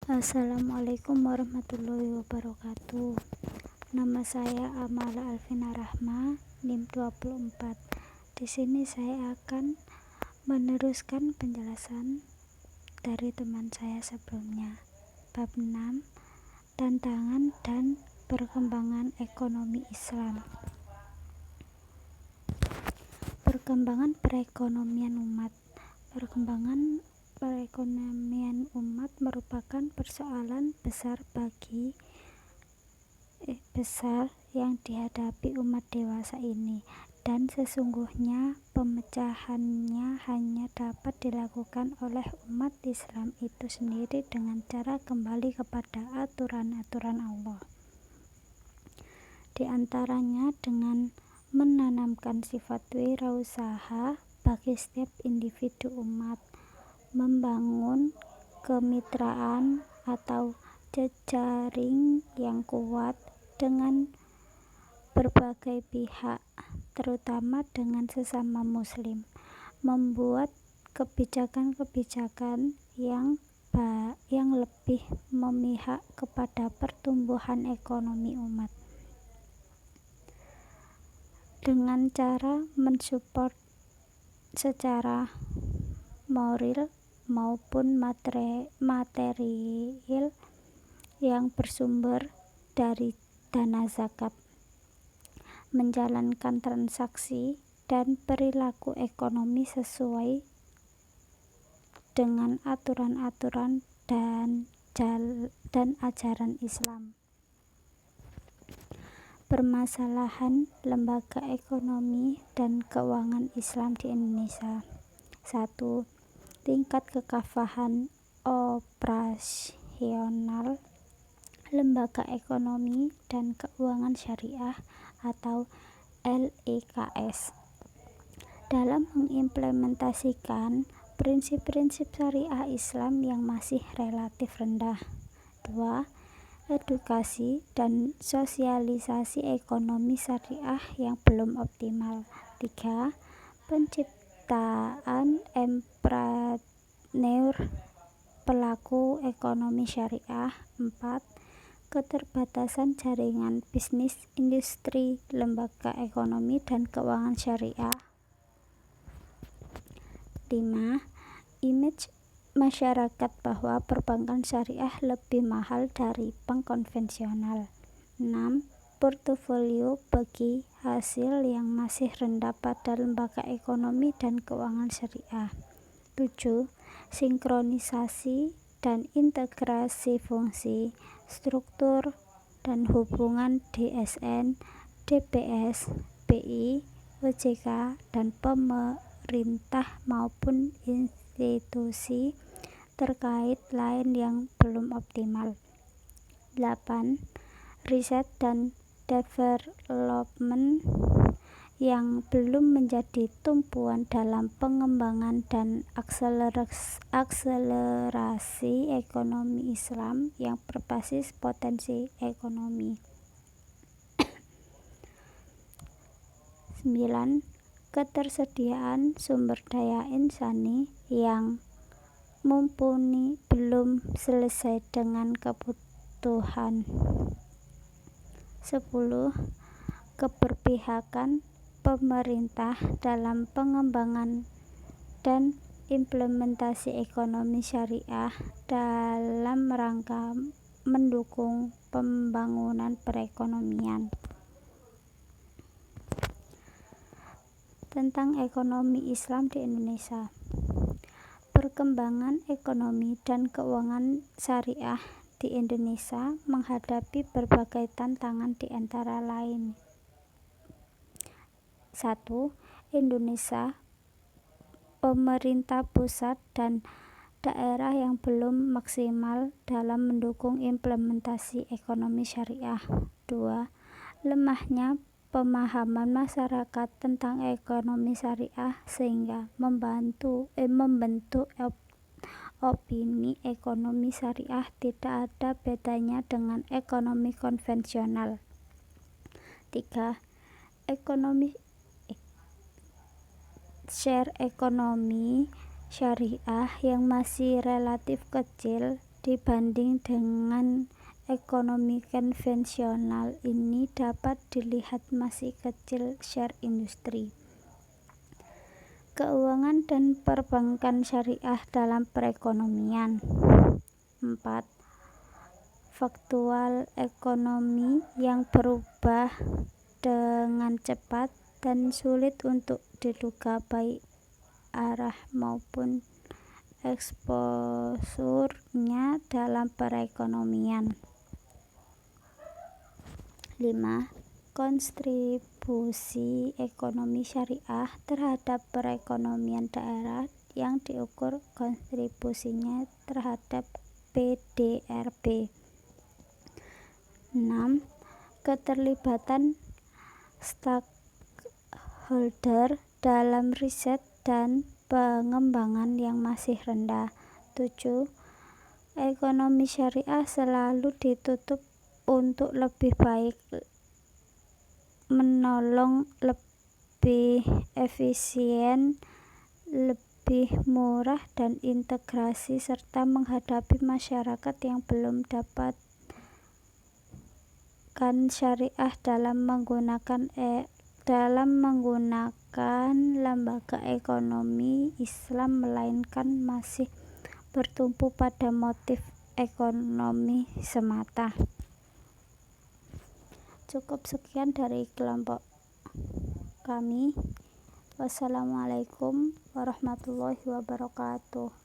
Assalamualaikum warahmatullahi wabarakatuh. Nama saya Amala Alvina Rahma, NIM 24. Di sini saya akan meneruskan penjelasan dari teman saya sebelumnya. Bab 6, tantangan dan perkembangan ekonomi Islam. Perkembangan perekonomian umat. Perkembangan perekonomian umat merupakan persoalan besar yang dihadapi umat dewasa ini, dan sesungguhnya pemecahannya hanya dapat dilakukan oleh umat Islam itu sendiri dengan cara kembali kepada aturan-aturan Allah. Di antaranya dengan menanamkan sifat wirausaha bagi setiap individu umat, membangun kemitraan atau jejaring yang kuat dengan berbagai pihak, terutama dengan sesama muslim, membuat kebijakan-kebijakan yang lebih memihak kepada pertumbuhan ekonomi umat, dengan cara mensupport secara moral maupun material yang bersumber dari dana zakat, menjalankan transaksi dan perilaku ekonomi sesuai dengan aturan-aturan dan ajaran Islam. Permasalahan lembaga ekonomi dan keuangan Islam di Indonesia. 1. Tingkat kekafahan operasional lembaga ekonomi dan keuangan syariah atau LEKS dalam mengimplementasikan prinsip-prinsip syariah Islam yang masih relatif rendah. 2. Edukasi dan sosialisasi ekonomi syariah yang belum optimal. 3. Penciptaan entrepreneur pelaku ekonomi syariah. 4. Keterbatasan jaringan bisnis industri lembaga ekonomi dan keuangan syariah. 5. Image masyarakat bahwa perbankan syariah lebih mahal dari bank konvensional. 6. Portofolio bagi hasil yang masih rendah pada lembaga ekonomi dan keuangan syariah. 7. Sinkronisasi dan integrasi fungsi, struktur, dan hubungan DSN, DPS, BI, OJK, dan pemerintah maupun institusi terkait lain yang belum optimal. 8. Riset dan development yang belum menjadi tumpuan dalam pengembangan dan akselerasi ekonomi Islam yang berbasis potensi ekonomi. 9. Ketersediaan sumber daya insani yang mumpuni belum selesai dengan kebutuhan. 10. Keberpihakan pemerintah dalam pengembangan dan implementasi ekonomi syariah dalam rangka mendukung pembangunan perekonomian. Tentang ekonomi Islam di Indonesia. Perkembangan ekonomi dan keuangan syariah di Indonesia menghadapi berbagai tantangan di antara lain. 1. Indonesia, pemerintah pusat dan daerah yang belum maksimal dalam mendukung implementasi ekonomi syariah. 2. Lemahnya pemahaman masyarakat tentang ekonomi syariah sehingga membentuk opini ekonomi syariah tidak ada bedanya dengan ekonomi konvensional. 3. Share ekonomi syariah yang masih relatif kecil dibanding dengan ekonomi konvensional. Ini dapat dilihat masih kecil share industri. Keuangan dan perbankan syariah dalam perekonomian. 4. Faktual ekonomi yang berubah dengan cepat dan sulit untuk diduga baik arah maupun eksposurnya dalam perekonomian. 5. Kontribusi ekonomi syariah terhadap perekonomian daerah yang diukur kontribusinya terhadap PDRB. 6. Keterlibatan stakeholder dalam riset dan pengembangan yang masih rendah. 7. Ekonomi syariah selalu ditutup untuk lebih baik, menolong lebih efisien, lebih murah dan integrasi, serta menghadapi masyarakat yang belum dapat syariah dalam menggunakan lembaga ekonomi Islam, melainkan masih bertumpu pada motif ekonomi semata. Cukup sekian dari kelompok kami. Wassalamualaikum warahmatullahi wabarakatuh.